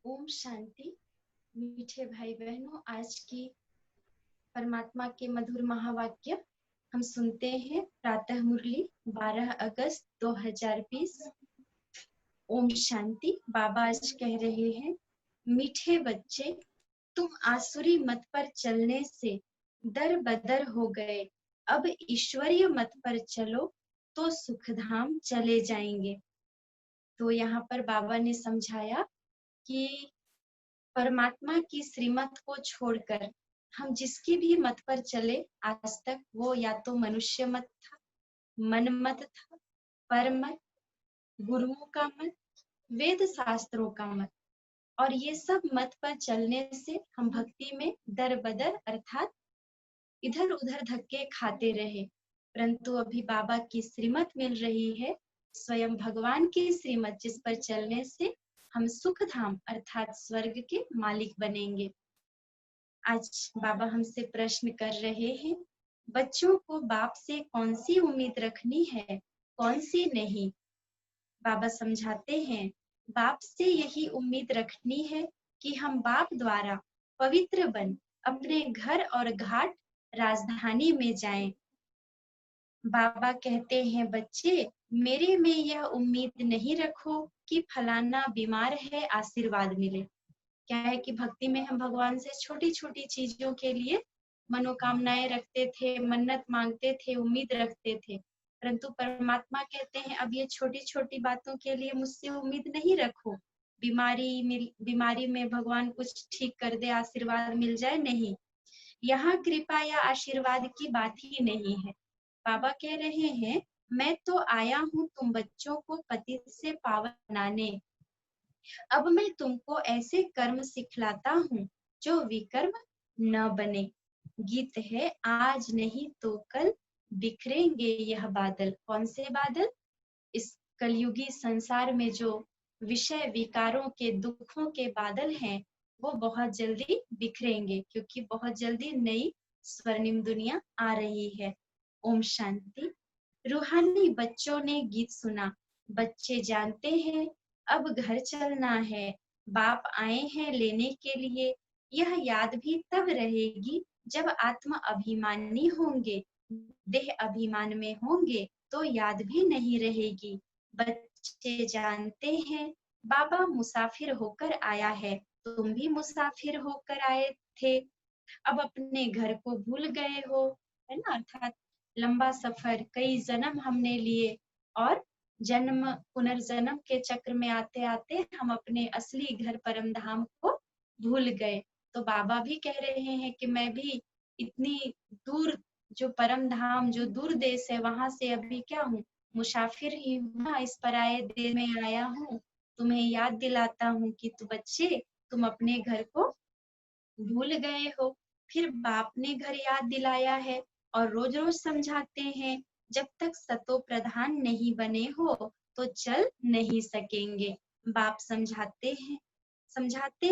ओम शांति। मीठे भाई बहनों, आज की परमात्मा के मधुर महावाक्य हम सुनते हैं। प्रातः मुरली 12 अगस्त 2020। ओम शांति। बाबा आज कह रहे हैं, मीठे बच्चे, तुम आसुरी मत पर चलने से दर बदर हो गए। अब ईश्वरीय मत पर चलो तो सुखधाम चले जाएंगे। तो यहाँ पर बाबा ने समझाया कि परमात्मा की श्रीमत को छोड़कर हम जिसकी भी मत पर चले, आज तक वो या तो मनुष्य मत था, मन मत था, पर मत, गुरुओं का मत, वेद शास्त्रों का मत, और ये सब मत पर चलने से हम भक्ति में दर बदर अर्थात इधर उधर धक्के खाते रहे। परंतु अभी बाबा की श्रीमत मिल रही है, स्वयं भगवान की श्रीमत, जिस पर चलने से हम सुख धाम अर्थात स्वर्ग के मालिक बनेंगे। आज बाबा हमसे प्रश्न कर रहे हैं, बच्चों को बाप से कौन सी उम्मीद रखनी है, कौन सी नहीं। बाबा समझाते हैं, बाप से यही उम्मीद रखनी है कि हम बाप द्वारा पवित्र बन अपने घर और घाट राजधानी में जाएं। बाबा कहते हैं, बच्चे, मेरे में यह उम्मीद नहीं रखो कि फलाना बीमार है आशीर्वाद मिले। क्या है कि भक्ति में हम भगवान से छोटी छोटी चीजों के लिए मनोकामनाएं रखते थे, मन्नत मांगते थे, उम्मीद रखते थे। परंतु परमात्मा कहते हैं, अब ये छोटी छोटी बातों के लिए मुझसे उम्मीद नहीं रखो। बीमारी में भगवान कुछ ठीक कर दे, आशीर्वाद मिल जाए, नहीं। यहाँ कृपा या आशीर्वाद की बात ही नहीं है। बाबा कह रहे हैं, मैं तो आया हूँ तुम बच्चों को पतित से पावन बनाने। अब मैं तुमको ऐसे कर्म सिखलाता हूँ जो विकर्म न बने। गीत है, आज नहीं तो कल बिखरेंगे यह बादल। कौन से बादल? इस कलयुगी संसार में जो विषय विकारों के दुखों के बादल हैं, वो बहुत जल्दी बिखरेंगे, क्योंकि बहुत जल्दी नई स्वर्णिम दुनिया आ रही है। ओम शांति। रूहानी बच्चों ने गीत सुना। बच्चे जानते हैं अब घर चलना है, बाप आए हैं लेने के लिए। यह याद भी तब रहेगी जब आत्मा अभिमानी होंगे। देह अभिमान में होंगे तो याद भी नहीं रहेगी। बच्चे जानते हैं बाबा मुसाफिर होकर आया है, तुम भी मुसाफिर होकर आए थे। अब अपने घर को भूल गए हो, है ना। अर्थात लंबा सफर, कई जन्म हमने लिए, और जन्म पुनर्जन्म के चक्र में आते आते हम अपने असली घर परम धाम को भूल गए। तो बाबा भी कह रहे हैं कि मैं भी इतनी दूर, जो परम धाम, जो दूर देश है, वहां से अभी क्या हूँ, मुसाफिर ही हूँ, इस पराये देश में आया हूँ। तुम्हें याद दिलाता हूँ कि तू बच्चे, तुम अपने घर को भूल गए हो। फिर बाप ने घर याद दिलाया है और रोज रोज समझाते हैं, जब तक सतो प्रधान नहीं बने हो तो चल नहीं सकेंगे। बाप समझाते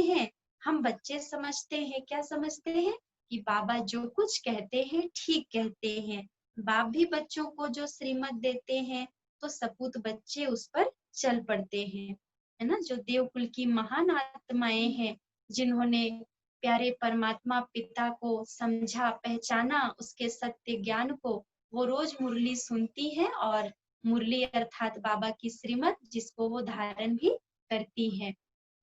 हैं। हम बच्चे समझते हैं, क्या समझते हैं? कि बाबा जो कुछ कहते हैं ठीक कहते हैं। बाप भी बच्चों को जो श्रीमत देते हैं तो सपूत बच्चे उस पर चल पड़ते हैं, है ना। जो देवकुल की महान आत्माएं हैं, जिन्होंने प्यारे परमात्मा पिता को समझा, पहचाना, उसके सत्य ज्ञान को, वो रोज मुरली सुनती है, और मुरली अर्थात बाबा की श्रीमत, जिसको वो धारण भी करती हैं।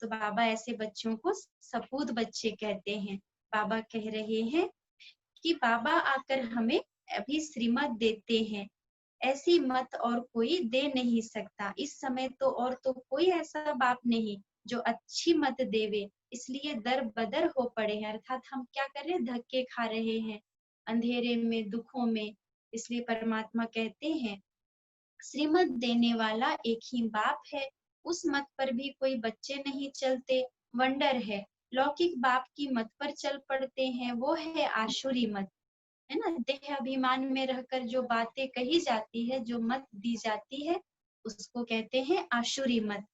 तो बाबा ऐसे बच्चों को सपूत बच्चे कहते हैं। बाबा कह रहे हैं कि बाबा आकर हमें अभी श्रीमत देते हैं, ऐसी मत और कोई दे नहीं सकता। इस समय तो और तो कोई ऐसा बाप नहीं जो अच्छी मत देवे, इसलिए दर बदर हो पड़े हैं। अर्थात हम क्या कर रहे हैं, धक्के खा रहे हैं अंधेरे में, दुखों में। इसलिए परमात्मा कहते हैं, श्रीमत देने वाला एक ही बाप है, उस मत पर भी कोई बच्चे नहीं चलते। वंडर है, लौकिक बाप की मत पर चल पड़ते हैं, वो है आसुरी मत, है ना। देह अभिमान में रहकर जो बातें कही जाती है, जो मत दी जाती है, उसको कहते हैं आसुरी मत,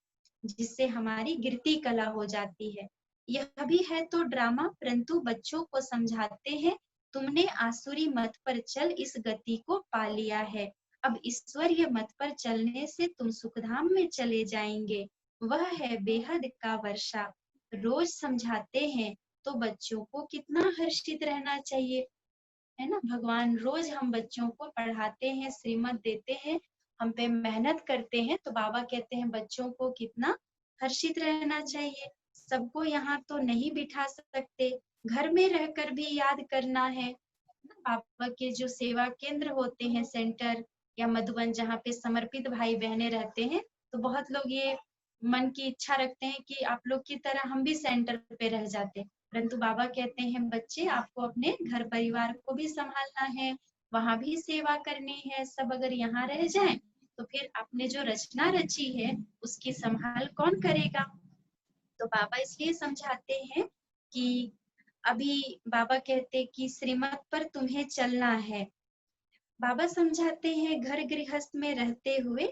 जिससे हमारी गिरती कला हो जाती है। यह भी है तो ड्रामा, परंतु बच्चों को समझाते हैं, तुमने आसुरी मत पर चल इस गति को पा लिया है। अब ईश्वरीय मत पर चलने से तुम सुखधाम में चले जाएंगे। वह है बेहद का वर्षा, रोज समझाते हैं तो बच्चों को कितना हर्षित रहना चाहिए, है ना। भगवान रोज हम बच्चों को पढ़ाते हैं, श्रीमत देते हैं, हम पे मेहनत करते हैं, तो बाबा कहते हैं बच्चों को कितना हर्षित रहना चाहिए। सबको यहाँ तो नहीं बिठा सकते, घर में रहकर भी याद करना है। बाबा के जो सेवा केंद्र होते हैं, सेंटर या मधुबन, जहाँ पे समर्पित भाई बहने रहते हैं, तो बहुत लोग ये मन की इच्छा रखते हैं कि आप लोग की तरह हम भी सेंटर पे रह जाते, परंतु बाबा कहते हैं बच्चे आपको अपने घर परिवार को भी संभालना है, वहां भी सेवा करनी है। सब अगर यहाँ रह जाएं तो फिर आपने जो रचना रची है उसकी संभाल कौन करेगा। तो बाबा इसलिए समझाते हैं कि अभी बाबा कहते कि श्रीमत पर तुम्हें चलना है। बाबा समझाते हैं घर गृहस्थ में रहते हुए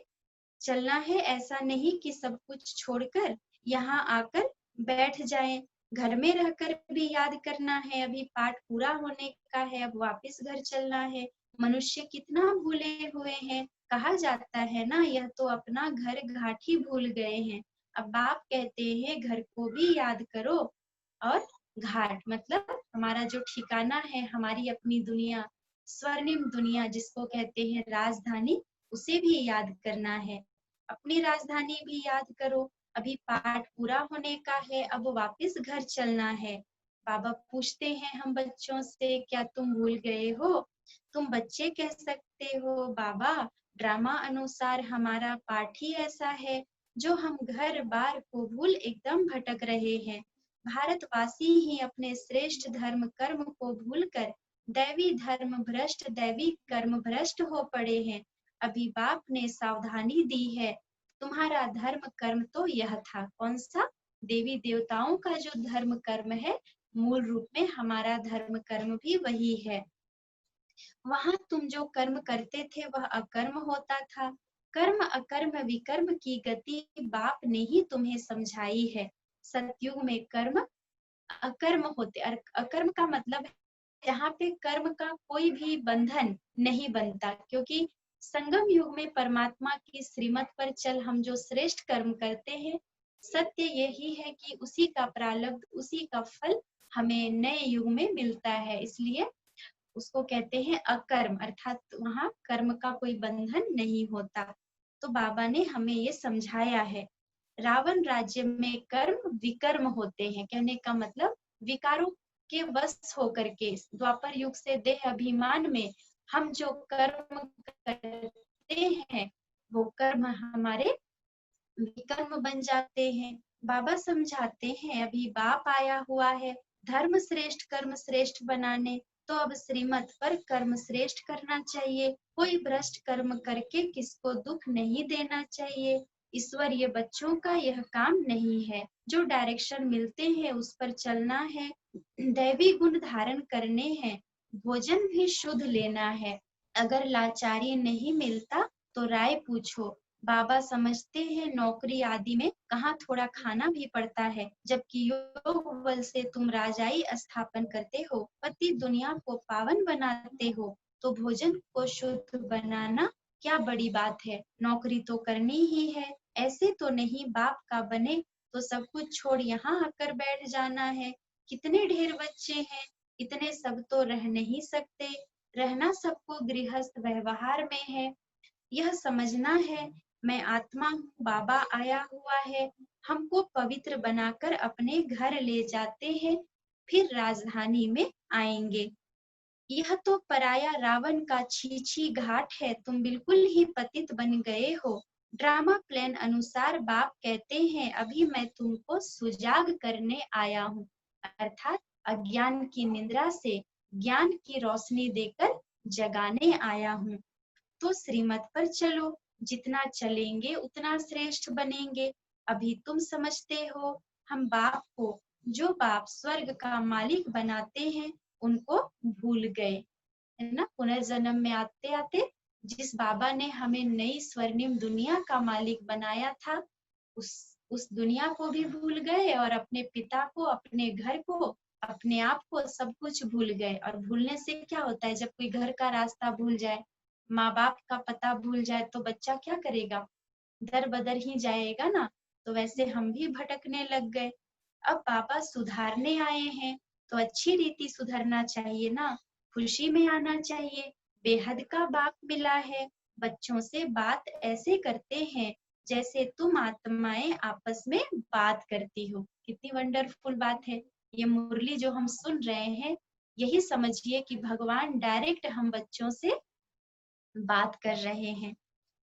चलना है, ऐसा नहीं कि सब कुछ छोड़कर यहाँ आकर बैठ जाएं। घर में रहकर भी याद करना है, अभी पाठ पूरा होने का है, अब वापस घर चलना है। मनुष्य कितना भूले हुए हैं, कहा जाता है ना, यह तो अपना घर घाट ही भूल गए हैं। अब बाप कहते हैं घर को भी याद करो, और घाट मतलब हमारा जो ठिकाना है, हमारी अपनी दुनिया, स्वर्णिम दुनिया जिसको कहते हैं राजधानी, उसे भी याद करना है। अपनी राजधानी भी याद करो, अभी पाठ पूरा होने का है, अब वापस घर चलना है। बाबा पूछते हैं हम बच्चों से, क्या तुम भूल गए हो। तुम बच्चे कह सकते हो बाबा, ड्रामा अनुसार हमारा पाठ ही ऐसा है जो हम घर बार को भूल एकदम भटक रहे हैं। भारतवासी ही अपने श्रेष्ठ धर्म कर्म को भूलकर दैवी धर्म भ्रष्ट, दैवी कर्म भ्रष्ट हो पड़े हैं। अभी बाप ने सावधानी दी है, तुम्हारा धर्म कर्म तो यह था। कौन सा? देवी देवताओं का जो धर्म कर्म है, मूल रूप में हमारा धर्म कर्म भी वही है। वहां तुम जो कर्म करते थे वह अकर्म होता था। कर्म अकर्म विकर्म की गति बाप ने ही तुम्हें समझाई है। सतयुग में कर्म अकर्म होते, अकर्म का मतलब यहाँ पे कर्म का कोई भी बंधन नहीं बनता, क्योंकि संगम युग में परमात्मा की श्रीमत पर चल हम जो श्रेष्ठ कर्म करते हैं, सत्य यही है कि उसी का प्रारब्ध, उसी का फल हमें नए युग में मिलता है। इसलिए उसको कहते हैं अकर्म, अर्थात वहाँ कर्म का कोई बंधन नहीं होता। तो बाबा ने हमें ये समझाया है। रावण राज्य में कर्म विकर्म होते हैं, कहने का मतलब विकारों के वश होकर के द्वापर युग से देह अभिमान में हम जो कर्म करते हैं वो कर्म हमारे विकर्म बन जाते हैं। बाबा समझाते हैं अभी बाप आया हुआ है धर्म श्रेष्ठ कर्म श्रेष्ठ बनाने, तो अब श्रीमत पर कर्म श्रेष्ठ करना चाहिए। कोई भ्रष्ट कर्म करके किसको दुख नहीं देना चाहिए। ईश्वरीय बच्चों का यह काम नहीं है, जो डायरेक्शन मिलते हैं उस पर चलना है। दैवी गुण धारण करने हैं, भोजन भी शुद्ध लेना है। अगर लाचारी नहीं मिलता तो राय पूछो। बाबा समझते हैं नौकरी आदि में कहाँ थोड़ा खाना भी पड़ता है, जबकि योग बल से तुम राजाई स्थापन करते हो, पति दुनिया को पावन बनाते हो, तो भोजन को शुद्ध बनाना क्या बड़ी बात है। नौकरी तो करनी ही है, ऐसे तो नहीं बाप का बने तो सब कुछ छोड़ यहाँ आकर बैठ जाना है। कितने ढेर बच्चे हैं, इतने सब तो रह नहीं सकते। रहना सबको गृहस्थ व्यवहार में है, यह समझना है। मैं आत्मा हूँ, बाबा आया हुआ है, हमको पवित्र बनाकर अपने घर ले जाते हैं, फिर राजधानी में आएंगे। यह तो पराया रावण का छी घाट है, तुम बिल्कुल ही पतित बन गए हो। ड्रामा प्लान अनुसार बाप कहते हैं अभी मैं तुमको सुजाग करने आया हूँ, अर्थात अज्ञान की निद्रा से ज्ञान की रोशनी देकर जगाने आया हूँ। तो श्रीमत पर चलो, जितना चलेंगे उतना श्रेष्ठ बनेंगे। अभी तुम समझते हो हम बाप को, जो बाप स्वर्ग का मालिक बनाते हैं, उनको भूल गए, है ना। पुनर्जन्म में आते आते जिस बाबा ने हमें नई स्वर्णिम दुनिया का मालिक बनाया था, उस दुनिया को भी भूल गए, और अपने पिता को, अपने घर को, अपने आप को, सब कुछ भूल गए। और भूलने से क्या होता है, जब कोई घर का रास्ता भूल जाए, माँ बाप का पता भूल जाए, तो बच्चा क्या करेगा, दर बदर ही जाएगा ना। तो वैसे हम भी भटकने लग गए। अब बाबा सुधारने आए हैं तो अच्छी रीति सुधरना चाहिए ना, खुशी में आना चाहिए। बेहद का बाप मिला है, बच्चों से बात ऐसे करते हैं जैसे तुम आत्माएं आपस में बात करती हो। कितनी वंडरफुल बात है। ये मुरली जो हम सुन रहे हैं, यही समझिए कि भगवान डायरेक्ट हम बच्चों से बात कर रहे हैं।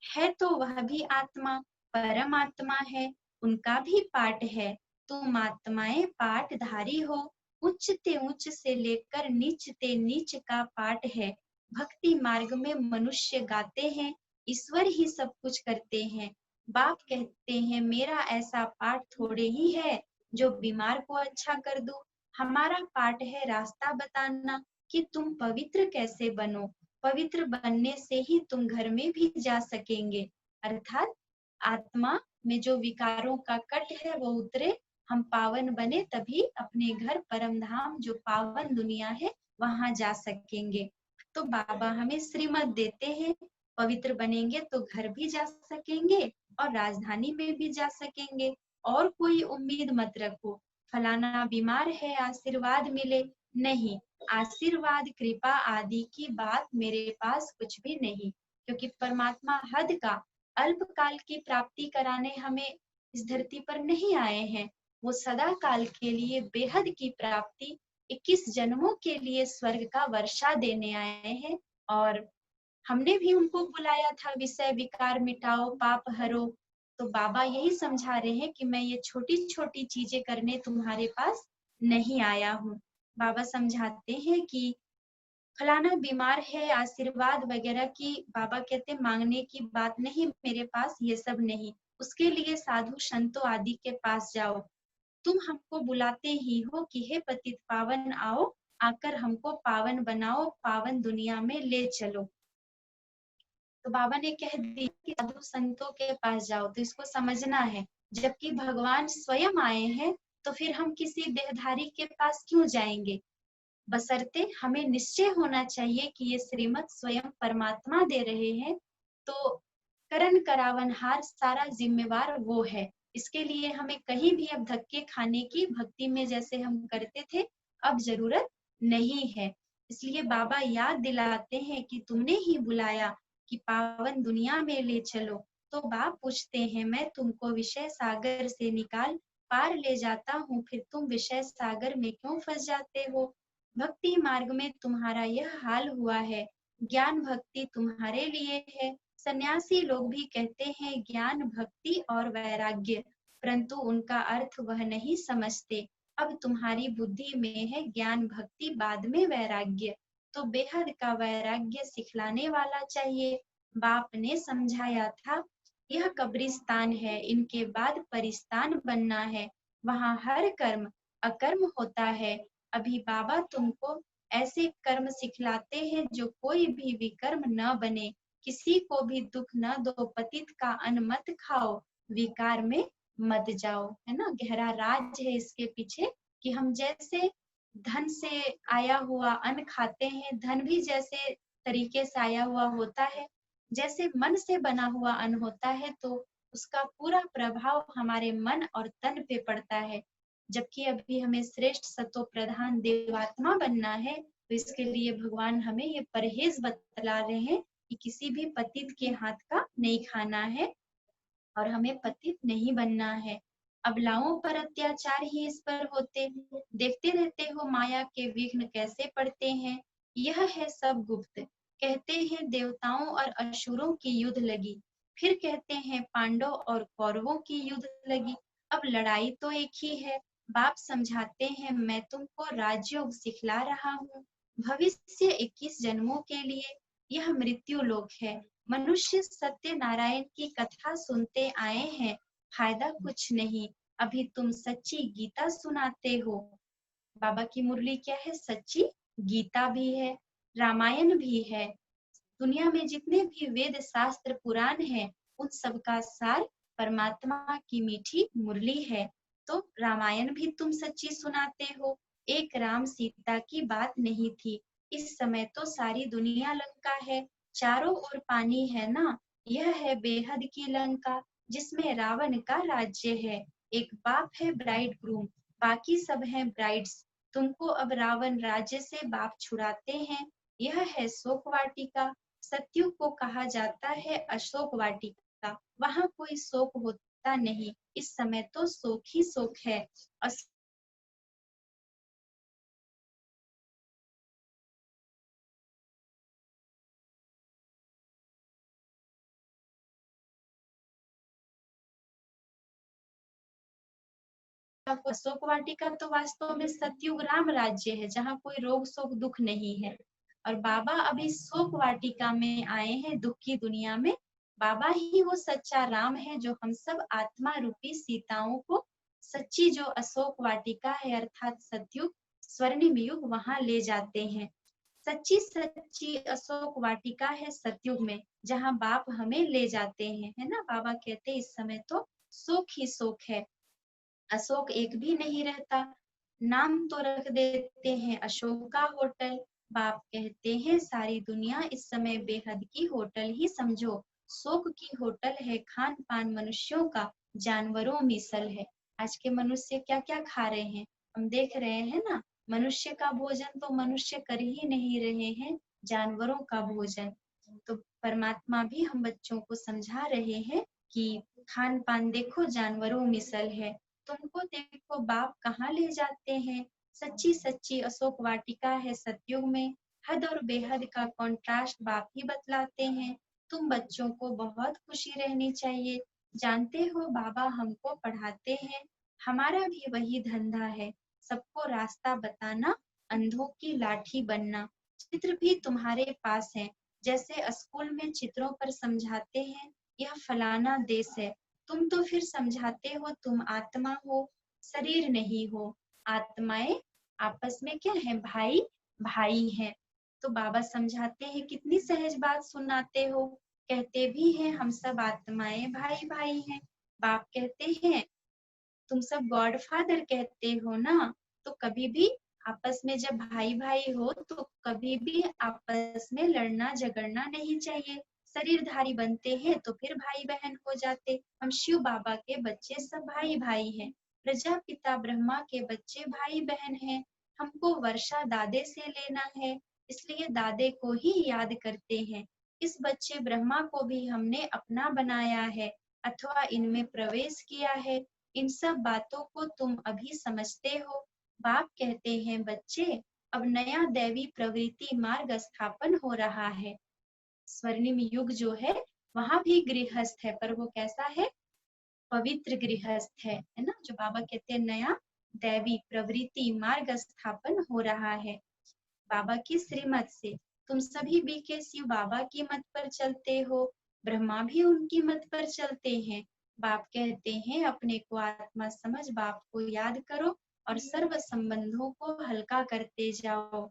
है तो वह भी आत्मा, परमात्मा है, उनका भी पाठ है। तुम आत्माएं पाठधारी हो, उच्चते उच्च से लेकर नीचते नीच का पाठ है। भक्ति मार्ग में मनुष्य गाते हैं, ईश्वर ही सब कुछ करते हैं। बाप कहते हैं मेरा ऐसा पाठ थोड़े ही है जो बीमार को अच्छा कर दूं। हमारा पाठ है रास्ता बताना कि तुम पवित्र कैसे बनो। पवित्र बनने से ही तुम घर में भी जा सकेंगे, अर्थात आत्मा में जो विकारों का कट है वो उतरे, हम पावन बने तभी अपने घर परम धाम जो पावन दुनिया है वहां जा सकेंगे। तो बाबा हमें श्रीमत देते हैं, पवित्र बनेंगे तो घर भी जा सकेंगे और राजधानी में भी जा सकेंगे। और कोई उम्मीद मत रखो फलाना बीमार है आशीर्वाद मिले, नहीं, आशीर्वाद कृपा आदि की बात मेरे पास कुछ भी नहीं, क्योंकि परमात्मा हद का अल्पकाल की प्राप्ति कराने हमें इस धरती पर नहीं आए हैं। वो सदा काल के लिए बेहद की प्राप्ति 21 जन्मों के लिए स्वर्ग का वर्षा देने आए हैं। और हमने भी उनको बुलाया था विषय विकार मिटाओ पाप हरो। तो बाबा यही समझा रहे हैं कि मैं ये छोटी छोटी चीजें करने तुम्हारे पास नहीं आया हूँ। बाबा समझाते हैं कि फलाना बीमार है आशीर्वाद वगैरह की, बाबा कहते मांगने की बात नहीं मेरे पास, ये सब नहीं। उसके लिए साधु संतों आदि के पास जाओ। तुम हमको बुलाते ही हो कि हे पतित पावन आओ, आकर हमको पावन बनाओ, पावन दुनिया में ले चलो। तो बाबा ने कह दिया कि साधु संतों के पास जाओ, तो इसको समझना है। जबकि भगवान स्वयं आए हैं तो फिर हम किसी देहधारी के पास क्यों जाएंगे। बशर्ते हमें निश्चय होना चाहिए कि ये श्रीमत स्वयं परमात्मा दे रहे हैं, तो करण करावनहार सारा जिम्मेवार वो है। इसके लिए हमें कहीं भी अब धक्के खाने की भक्ति में जैसे हम करते थे अब जरूरत नहीं है। इसलिए बाबा याद दिलाते हैं कि तुमने ही बुलाया कि पावन दुनिया में ले चलो। तो बाप पूछते हैं मैं तुमको विषय सागर से निकाल पार ले जाता हूँ, फिर तुम विषय सागर में क्यों फंस जाते हो। भक्ति मार्ग में तुम्हारा यह हाल हुआ है, ज्ञान भक्ति तुम्हारे लिए है। सन्यासी लोग भी कहते हैं ज्ञान भक्ति और वैराग्य, परंतु उनका अर्थ वह नहीं समझते। अब तुम्हारी बुद्धि में है ज्ञान भक्ति बाद में वैराग्य, तो बेहद का वैराग्य सिखलाने वाला चाहिए। बाप ने समझाया था यह कब्रिस्तान है, इनके बाद परिस्तान बनना है, वहाँ हर कर्म अकर्म होता है। अभी बाबा तुमको ऐसे कर्म सिखलाते हैं जो कोई भी विकर्म न बने, किसी को भी दुख न दो, पतित का अन्न मत खाओ, विकार में मत जाओ। है ना, गहरा राज है इसके पीछे कि हम जैसे धन से आया हुआ अन्न खाते हैं, धन भी जैसे तरीके से आया हुआ होता है, जैसे मन से बना हुआ अन्न होता है तो उसका पूरा प्रभाव हमारे मन और तन पे पड़ता है। जबकि अभी हमें श्रेष्ठ सतो प्रधान देवात्मा बनना है, तो इसके लिए भगवान हमें ये परहेज बतला रहे हैं कि किसी भी पतित के हाथ का नहीं खाना है और हमें पतित नहीं बनना है। अबलाओं पर अत्याचार ही इस पर होते, देखते रहते हो माया के विघ्न कैसे पड़ते हैं। यह है सब गुप्त, कहते हैं देवताओं और असुरों की युद्ध लगी, फिर कहते हैं पांडव और कौरवों की युद्ध लगी। अब लड़ाई तो एक ही है। बाप समझाते हैं मैं तुमको राजयोग सिखला रहा हूँ, भविष्य 21 जन्मों के लिए यह मृत्यु लोक है। मनुष्य सत्य नारायण की कथा सुनते आए हैं, फायदा कुछ नहीं, अभी तुम सच्ची गीता सुनाते हो। बाबा की मुरली क्या है, सच्ची गीता भी है, रामायण भी है। दुनिया में जितने भी वेद शास्त्र पुराण हैं, उन सब का सार परमात्मा की मीठी मुरली है। तो रामायण भी तुम सच्ची सुनाते हो। एक राम सीता की बात नहीं थी, इस समय तो सारी दुनिया लंका है, चारों ओर पानी है ना। यह है बेहद की लंका जिसमें रावण का राज्य है। एक बाप है ब्राइड ग्रूम, बाकी सब हैं ब्राइड्स। तुमको अब रावण राज्य से बाप छुड़ाते हैं। यह है शोक वाटिका। सतयुग को कहा जाता है अशोक वाटिका। वहाँ कोई शोक होता नहीं, इस समय तो शोक ही शोक है। अशोक वाटिका तो वास्तव में सतयुग राम राज्य है, जहाँ कोई रोग शोक दुख नहीं है। और बाबा अभी शोक वाटिका में आए हैं, दुख की दुनिया में। बाबा ही वो सच्चा राम है, जो हम सब आत्मा रूपी सीताओं को सच्ची जो अशोक वाटिका है अर्थात सतयुग स्वर्णिम युग वहां ले जाते हैं। सच्ची सच्ची अशोक वाटिका है सतयुग में, जहाँ बाप हमें ले जाते हैं, है ना। बाबा कहते हैं इस समय तो शोक ही शोक है, अशोक एक भी नहीं रहता। नाम तो रख देते हैं अशोक का होटल। बाप कहते हैं सारी दुनिया इस समय बेहद की होटल ही समझो। शोक की होटल है खान पान मनुष्यों का, जानवरों मिसल है। आज के मनुष्य क्या क्या खा रहे हैं हम देख रहे हैं ना। मनुष्य का भोजन तो मनुष्य कर ही नहीं रहे हैं, जानवरों का भोजन। तो परमात्मा भी हम बच्चों को समझा रहे हैं कि खान पान देखो जानवरों मिसल है। तुमको देखो बाप कहाँ ले जाते हैं। सच्ची सच्ची अशोक वाटिका है सतयुग में। हद और बेहद का कॉन्ट्रास्ट बाप ही बतलाते हैं। तुम बच्चों को बहुत खुशी रहनी चाहिए। जानते हो बाबा हमको पढ़ाते हैं, हमारा भी वही धंधा है, सबको रास्ता बताना, अंधों की लाठी बनना। चित्र भी तुम्हारे पास है, जैसे स्कूल में चित्रों पर समझाते हैं यह फलाना देश है। तुम तो फिर समझाते हो तुम आत्मा हो, शरीर नहीं हो। आत्माएं आपस में क्या है, भाई भाई हैं। तो बाबा समझाते हैं, कितनी सहज बात सुनाते हो। कहते भी हैं हम सब आत्माएं भाई भाई हैं। बाप कहते हैं तुम सब गॉड फादर कहते हो ना, तो कभी भी आपस में जब भाई भाई हो तो कभी भी आपस में लड़ना झगड़ना नहीं चाहिए। शरीरधारी बनते हैं तो फिर भाई बहन हो जाते। हम शिव बाबा के बच्चे सब भाई भाई हैं, प्रजापिता ब्रह्मा के बच्चे भाई बहन हैं। हमको वर्षा दादे से लेना है, इसलिए दादे को ही याद करते हैं। इस बच्चे ब्रह्मा को भी हमने अपना बनाया है अथवा इनमें प्रवेश किया है। इन सब बातों को तुम अभी समझते हो। बाप कहते हैं बच्चे अब नया दैवी प्रवृत्ति मार्ग स्थापन हो रहा है। स्वर्णिम युग जो है वहां भी गृहस्थ है, पर वो कैसा है, पवित्र गृहस्थ है ना। जो बाबा कहते हैं नया दैवी प्रवृत्ति मार्ग स्थापन हो रहा है बाबा की श्रीमत से। तुम सभी भी के शिव बाबा की मत पर चलते हो, ब्रह्मा भी उनकी मत पर चलते हैं। बाप कहते हैं अपने को आत्मा समझ बाप को याद करो और सर्व संबंधों को हल्का करते जाओ।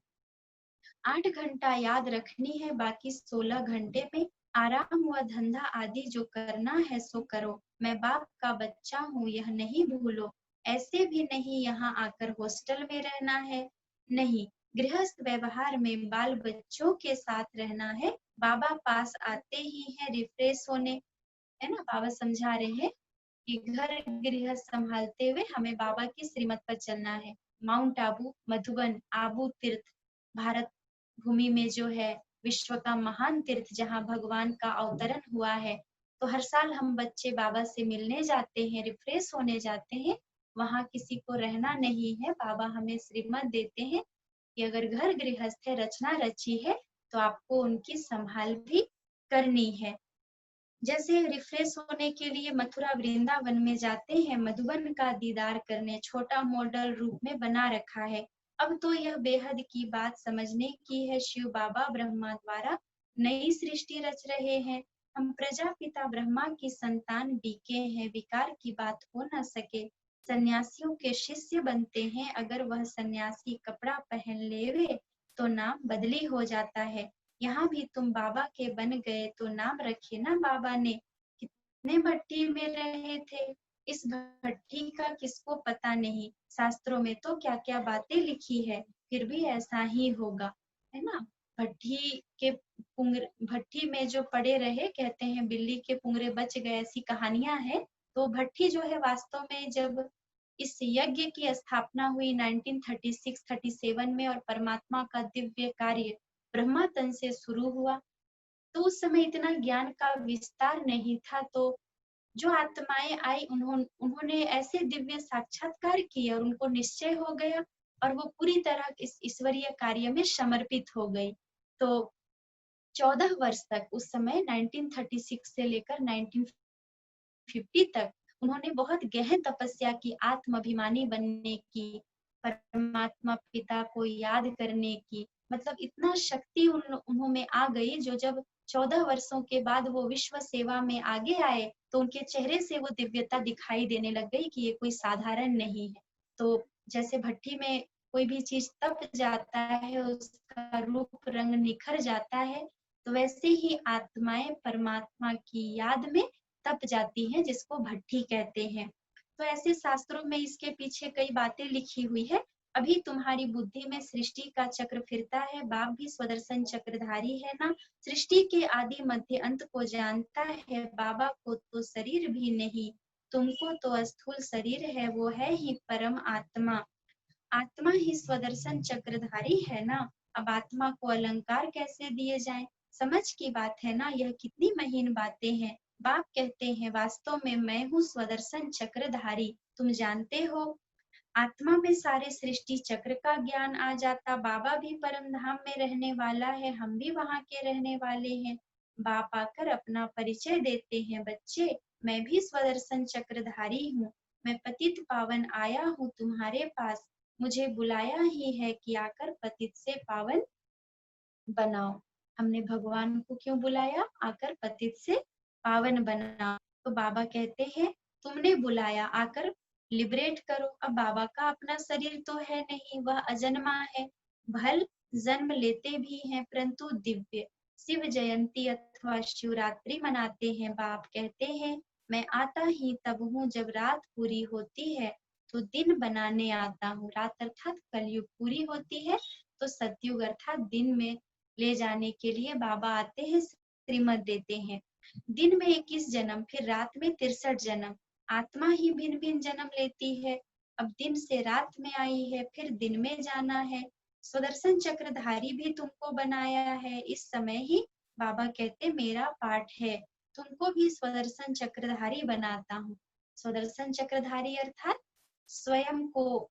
8 घंटा याद रखनी है, बाकी 16 घंटे में आराम व धंधा आदि जो करना है सो करो। मैं बाप का बच्चा हूँ यह नहीं भूलो। ऐसे भी नहीं यहाँ आकर हॉस्टल में रहना है, नहीं, गृहस्थ व्यवहार में बाल बच्चों के साथ रहना है। बाबा पास आते ही है रिफ्रेश होने, है ना। बाबा समझा रहे हैं कि घर गृहस्थ संभालते हुए हमें बाबा की श्रीमत पर चलना है। माउंट आबू मधुबन आबू तीर्थ भारत भूमि में जो है विश्व का महान तीर्थ जहाँ भगवान का अवतरण हुआ है। तो हर साल हम बच्चे बाबा से मिलने जाते हैं, रिफ्रेश होने जाते हैं। वहाँ किसी को रहना नहीं है। बाबा हमें श्रीमत देते हैं कि अगर घर गृहस्थ है, रचना रची है, तो आपको उनकी संभाल भी करनी है। जैसे रिफ्रेश होने के लिए मथुरा वृंदावन में जाते हैं, मधुबन का दीदार करने छोटा मॉडल रूप में बना रखा है। अब तो यह बेहद की बात समझने की है, शिव बाबा ब्रह्मा द्वारा नई सृष्टि रच रहे हैं। हम प्रजापिता ब्रह्मा की संतान बीके हैं, विकार की बात हो न सके। सन्यासियों के शिष्य बनते हैं, अगर वह सन्यासी कपड़ा पहन लेवे तो नाम बदली हो जाता है। यहाँ भी तुम बाबा के बन गए तो नाम रखे ना बाबा ने। कितने भट्टी में रहे थे, इस भट्टी का किसको पता नहीं। शास्त्रों में तो क्या क्या बातें लिखी है, फिर भी ऐसा ही होगा, है ना। भट्टी के भट्टी में जो पड़े रहे, कहते हैं बिल्ली के पुंगरे बच गए, ऐसी कहानियां हैं। तो भट्टी जो है वास्तव में जब इस यज्ञ की स्थापना हुई 1936-37 में और परमात्मा का दिव्य कार्य ब्रह्मा तन से शुरू हुआ। तो उस समय इतना ज्ञान का विस्तार नहीं था, तो जो आत्माएं आई उन्होंने ऐसे दिव्य साक्षात्कार किए और उनको निश्चय हो गया और वो पूरी तरह इस ईश्वरीय कार्य में समर्पित हो गई। तो 14 वर्ष तक उस समय 1936 से लेकर 1950 तक उन्होंने बहुत गहन तपस्या की, आत्माभिमानी बनने की, परमात्मा पिता को याद करने की। मतलब इतना शक्ति उन्होंने आ गई, जो जब 14 वर्षों के बाद वो विश्व सेवा में आगे आए तो उनके चेहरे से वो दिव्यता दिखाई देने लग गई कि ये कोई साधारण नहीं है। तो जैसे भट्टी में कोई भी चीज तप जाता है, उसका रूप रंग निखर जाता है, तो वैसे ही आत्माएं परमात्मा की याद में तप जाती हैं, जिसको भट्टी कहते हैं। तो ऐसे शास्त्रों में इसके पीछे कई बातें लिखी हुई है। अभी तुम्हारी बुद्धि में सृष्टि का चक्र फिरता है, बाप भी स्वदर्शन चक्रधारी है ना, सृष्टि के आदि मध्य अंत को जानता है, बाबा को तो शरीर भी नहीं, तुमको तो स्थूल शरीर है, वो है ही परम आत्मा, आत्मा ही स्वदर्शन चक्रधारी है ना। अब आत्मा को अलंकार कैसे दिए जाएं, समझ की बात है ना, यह कितनी महीन बातें हैं। बाप कहते हैं वास्तव में मैं हूँ स्वदर्शन चक्रधारी, तुम जानते हो। आत्मा में सारे सृष्टि चक्र का ज्ञान आ जाता, बाबा भी परम धाम में रहने वाला है, हम भी वहाँ के रहने वाले हैं। बाप आकर अपना परिचय देते हैं, बच्चे मैं भी स्वदर्शन चक्रधारी हूँ, मैं पतित पावन आया हूँ तुम्हारे पास, मुझे बुलाया ही है कि आकर पतित से पावन बनाओ। हमने भगवान को क्यों बुलाया, आकर पतित से पावन बनाओ। तो बाबा कहते हैं तुमने बुलाया, आकर लिबरेट करो। अब बाबा का अपना शरीर तो है नहीं, वह अजन्मा है, भल जन्म लेते भी हैं परंतु दिव्य। शिव जयंती अथवा शिवरात्रि मनाते हैं, बाप कहते हैं मैं आता ही तब हूँ जब रात पूरी होती है तो दिन बनाने आता हूँ। रात अर्थात कलयुग पूरी होती है तो सतयुग अर्थात दिन में ले जाने के लिए बाबा आते हैं, श्रीमत देते हैं। दिन में 21 जन्म, फिर रात में 63 जन्म, आत्मा ही भिन्न भिन्न जन्म लेती है। अब दिन से रात में आई है, फिर दिन में जाना है। स्वदर्शन चक्रधारी भी तुमको बनाया है, इस समय ही बाबा कहते मेरा पाठ है, तुमको भी स्वदर्शन चक्रधारी बनाता हूँ। स्वदर्शन चक्रधारी अर्थात स्वयं को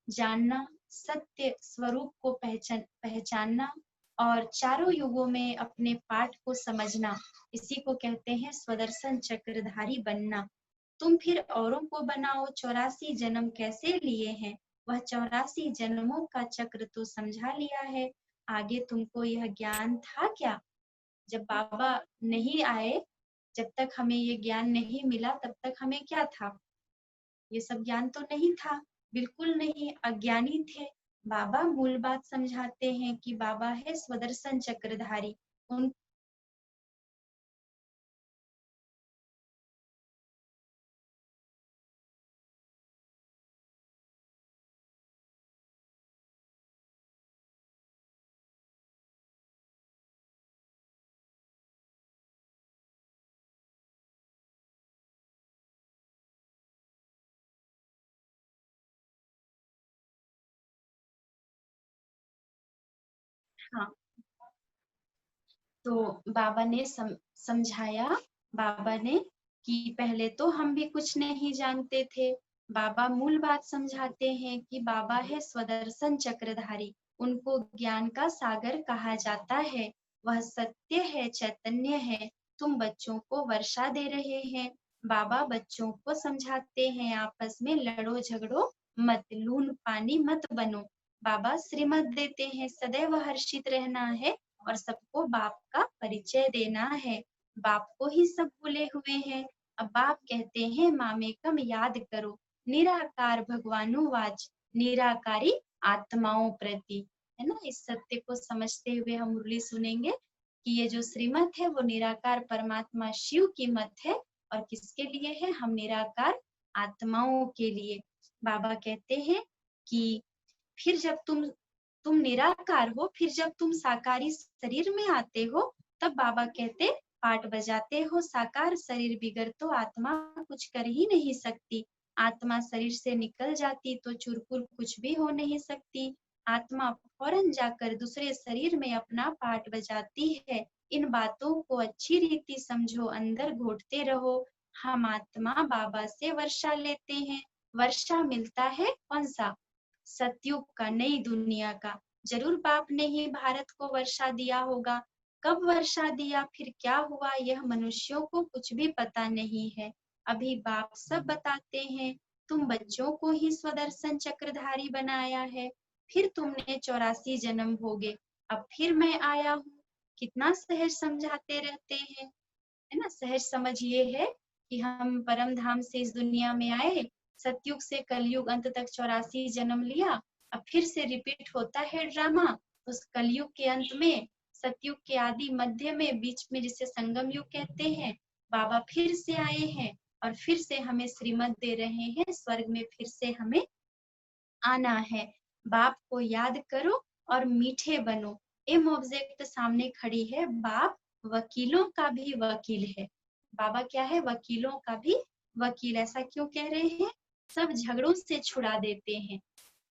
जानना, सत्य स्वरूप को पहचानना और चारों युगों में अपने पाठ को समझना, इसी को कहते हैं स्वदर्शन चक्रधारी बनना। तुम फिर औरों को बनाओ, 84 जन्म कैसे लिए हैं, वह 84 जन्मों का चक्र तो समझा लिया है, आगे तुमको यह ज्ञान था क्या। जब बाबा नहीं आए, जब तक हमें ये ज्ञान नहीं मिला, तब तक हमें क्या था, ये सब ज्ञान तो नहीं था, बिल्कुल नहीं, अज्ञानी थे। बाबा मूल बात समझाते हैं कि बाबा है स्वदर्शन चक्रधारी। उन हाँ, तो बाबा ने समझाया, बाबा ने कि पहले तो हम भी कुछ नहीं जानते थे। बाबा मूल बात समझाते हैं कि बाबा है स्वदर्शन चक्रधारी, उनको ज्ञान का सागर कहा जाता है, वह सत्य है, चैतन्य है। तुम बच्चों को वर्षा दे रहे हैं, बाबा बच्चों को समझाते हैं आपस में लड़ो झगड़ो मत, लून पानी मत बनो। बाबा श्रीमत देते हैं सदैव हर्षित रहना है और सबको बाप का परिचय देना है, बाप को ही सब भूले हुए हैं। अब बाप कहते हैं मामेकम याद करो, निराकार भगवानुवाच, निराकारी आत्माओं प्रति, है ना। इस सत्य को समझते हुए हम मुरली सुनेंगे कि ये जो श्रीमत है वो निराकार परमात्मा शिव की मत है और किसके लिए है, हम निराकार आत्माओं के लिए। बाबा कहते हैं कि फिर जब तुम निराकार हो, फिर जब तुम साकारी शरीर में आते हो, तब बाबा कहते पाठ बजाते हो, साकार शरीर बिगड़ तो आत्मा कुछ कर ही नहीं सकती। आत्मा शरीर से निकल जाती तो चुरपुर कुछ भी हो नहीं सकती। आत्मा फौरन जाकर दूसरे शरीर में अपना पार्ट बजाती है। इन बातों को अच्छी रीति समझो, अंदर घोटते रहो। हम आत्मा बाबा से वर्षा लेते हैं। वर्षा मिलता है कौन सा? सतयुग का, नई दुनिया का। जरूर बाप ने ही भारत को वर्षा दिया होगा। कब वर्षा दिया, फिर क्या हुआ, यह मनुष्यों को कुछ भी पता नहीं है। अभी बाप सब बताते हैं। तुम बच्चों को ही स्वदर्शन चक्रधारी बनाया है। फिर तुमने 84 जन्म भोगे, अब फिर मैं आया हूँ। कितना सहज समझाते रहते हैं, है ना। सहज समझ ये है कि हम परम धाम से इस दुनिया में आए, सतयुग से कलयुग अंत तक 84 जन्म लिया। अब फिर से रिपीट होता है ड्रामा। उस कलयुग के अंत में, सतयुग के आदि मध्य में, बीच में जिसे संगम युग कहते हैं, बाबा फिर से आए हैं और फिर से हमें श्रीमत दे रहे हैं। स्वर्ग में फिर से हमें आना है। बाप को याद करो और मीठे बनो। एम ऑब्जेक्ट सामने खड़ी है। बाप वकीलों का भी वकील है। बाबा क्या है? वकीलों का भी वकील। ऐसा क्यों कह रहे हैं? सब झगड़ों से छुड़ा देते हैं,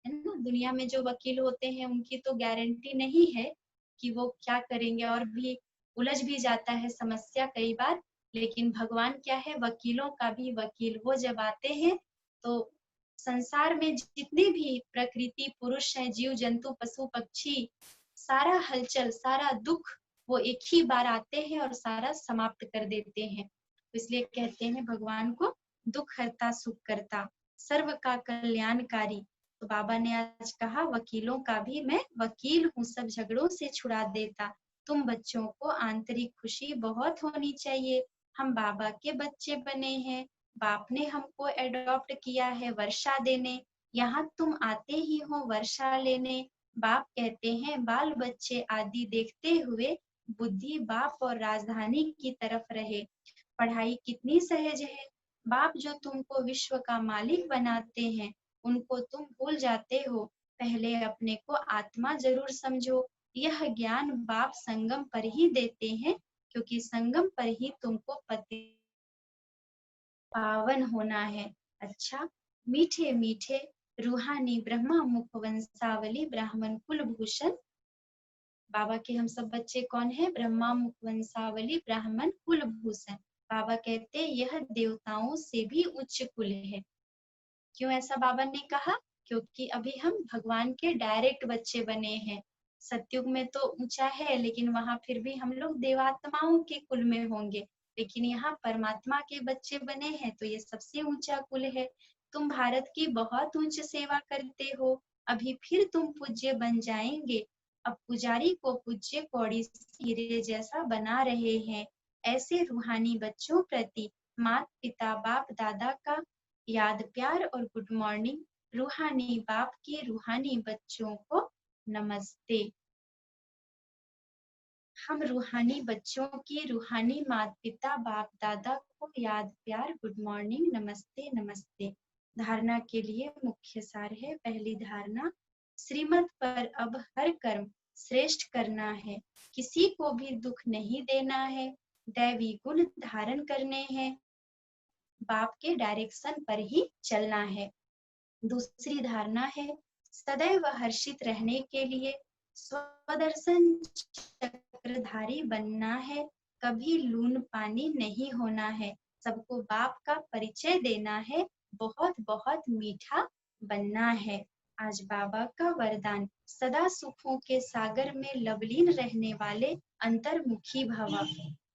है ना। दुनिया में जो वकील होते हैं उनकी तो गारंटी नहीं है कि वो क्या करेंगे, और भी उलझ भी जाता है समस्या कई बार। लेकिन भगवान क्या है? वकीलों का भी वकील। वो जब आते हैं तो संसार में जितने भी प्रकृति पुरुष हैं, जीव जंतु पशु पक्षी, सारा हलचल सारा दुख वो एक ही बार आते हैं और सारा समाप्त कर देते हैं। इसलिए कहते हैं भगवान को दुख हरता सुख करता, सर्व का कल्याणकारी। तो बाबा ने आज कहा वकीलों का भी मैं वकील हूँ, सब झगड़ों से छुड़ा देता। तुम बच्चों को आंतरिक खुशी बहुत होनी चाहिए। हम बाबा के बच्चे बने हैं। बाप ने हमको एडॉप्ट किया है वर्षा देने। यहाँ तुम आते ही हो वर्षा लेने। बाप कहते हैं बाल बच्चे आदि देखते हुए बुद्धि बाप और राजधानी की तरफ रहे। पढ़ाई कितनी सहज है। बाप जो तुमको विश्व का मालिक बनाते हैं उनको तुम भूल जाते हो। पहले अपने को आत्मा जरूर समझो। यह ज्ञान बाप संगम पर ही देते हैं, क्योंकि संगम पर ही तुमको पति पावन होना है। अच्छा, मीठे मीठे रूहानी ब्रह्मा मुख वंशावली ब्राह्मण कुल भूषण। बाबा के हम सब बच्चे कौन है? ब्रह्मा मुख वंशावली ब्राह्मण कुल भूषण। बाबा कहते यह देवताओं से भी उच्च कुल है। क्यों ऐसा बाबा ने कहा? क्योंकि अभी हम भगवान के डायरेक्ट बच्चे बने हैं। सतयुग में तो ऊंचा है, लेकिन वहां फिर भी हम लोग देवात्माओं के कुल में होंगे। लेकिन यहाँ परमात्मा के बच्चे बने हैं तो ये सबसे ऊंचा कुल है। तुम भारत की बहुत ऊंच सेवा करते हो, अभी फिर तुम पूज्य बन जाएंगे। अब पुजारी को पूज्य कौड़ी हीरे जैसा बना रहे हैं। ऐसे रूहानी बच्चों प्रति माता पिता बाप दादा का याद प्यार और गुड मॉर्निंग। रूहानी बाप के रूहानी बच्चों को नमस्ते। हम रूहानी बच्चों की रूहानी माता पिता बाप दादा को याद प्यार गुड मॉर्निंग नमस्ते नमस्ते। धारणा के लिए मुख्य सार है। पहली धारणा, श्रीमत पर अब हर कर्म श्रेष्ठ करना है। किसी को भी दुख नहीं देना है। दैवी गुण धारण करने हैं। बाप के डायरेक्शन पर ही चलना है। दूसरी धारणा है, सदैव हर्षित रहने के लिए स्वदर्शन चक्रधारी बनना है। कभी लून पानी नहीं होना है। सबको बाप का परिचय देना है। बहुत बहुत मीठा बनना है। आज बाबा का वरदान, सदा सुखों के सागर में लवलीन रहने वाले अंतर्मुखी भव।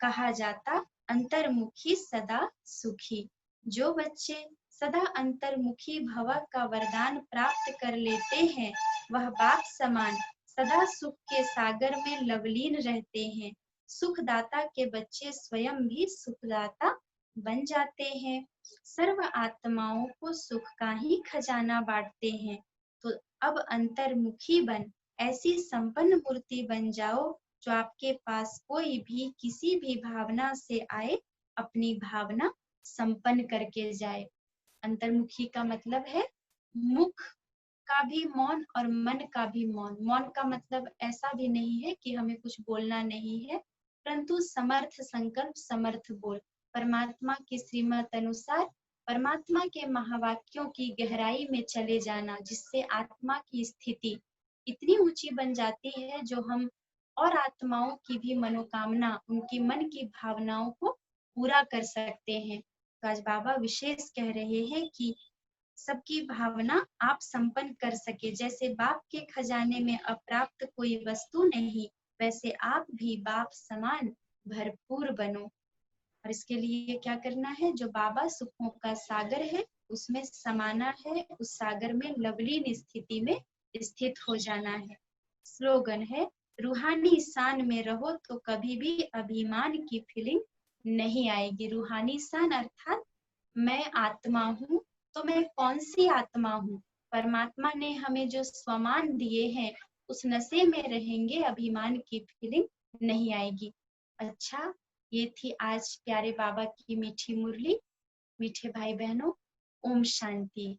कहा जाता अंतर्मुखी सदा सुखी। जो बच्चे सदा अंतर्मुखी भव का वरदान प्राप्त कर लेते हैं, वह बाप समान सदा सुख के सागर में लवलीन रहते हैं। सुखदाता के बच्चे स्वयं भी सुखदाता बन जाते हैं। सर्व आत्माओं को सुख का ही खजाना बांटते हैं। तो अब अंतर्मुखी बन ऐसी संपन्न मूर्ति बन जाओ, जो आपके पास कोई भी किसी भी भावना से आए, अपनी भावना संपन्न करके जाए। अंतर्मुखी का मतलब है मुख का भी मौन और मन का भी मौन। मौन का मतलब ऐसा भी नहीं है कि हमें कुछ बोलना नहीं है, परंतु समर्थ संकल्प समर्थ बोल। परमात्मा की श्रीमत अनुसार परमात्मा के महावाक्यों की गहराई में चले जाना, जिससे आत्मा की स्थिति इतनी ऊंची बन जाती है जो हम और आत्माओं की भी मनोकामना, उनकी मन की भावनाओं को पूरा कर सकते हैं। तो आज बाबा विशेष कह रहे हैं कि सबकी भावना आप संपन्न कर सके। जैसे बाप के खजाने में अप्राप्त कोई वस्तु नहीं, वैसे आप भी बाप समान भरपूर बनो। और इसके लिए क्या करना है? जो बाबा सुखों का सागर है उसमें समाना है, उस सागर में लवलीन स्थिति में स्थित हो जाना है। स्लोगन है, रूहानी शान में रहो तो कभी भी अभिमान की फीलिंग नहीं आएगी। रूहानी शान अर्थात मैं आत्मा हूँ, तो मैं कौन सी आत्मा हूँ? परमात्मा ने हमें जो स्वमान दिए हैं उस नशे में रहेंगे, अभिमान की फीलिंग नहीं आएगी। अच्छा, ये थी आज प्यारे बाबा की मीठी मुरली। मीठे भाई बहनों, ओम शांति।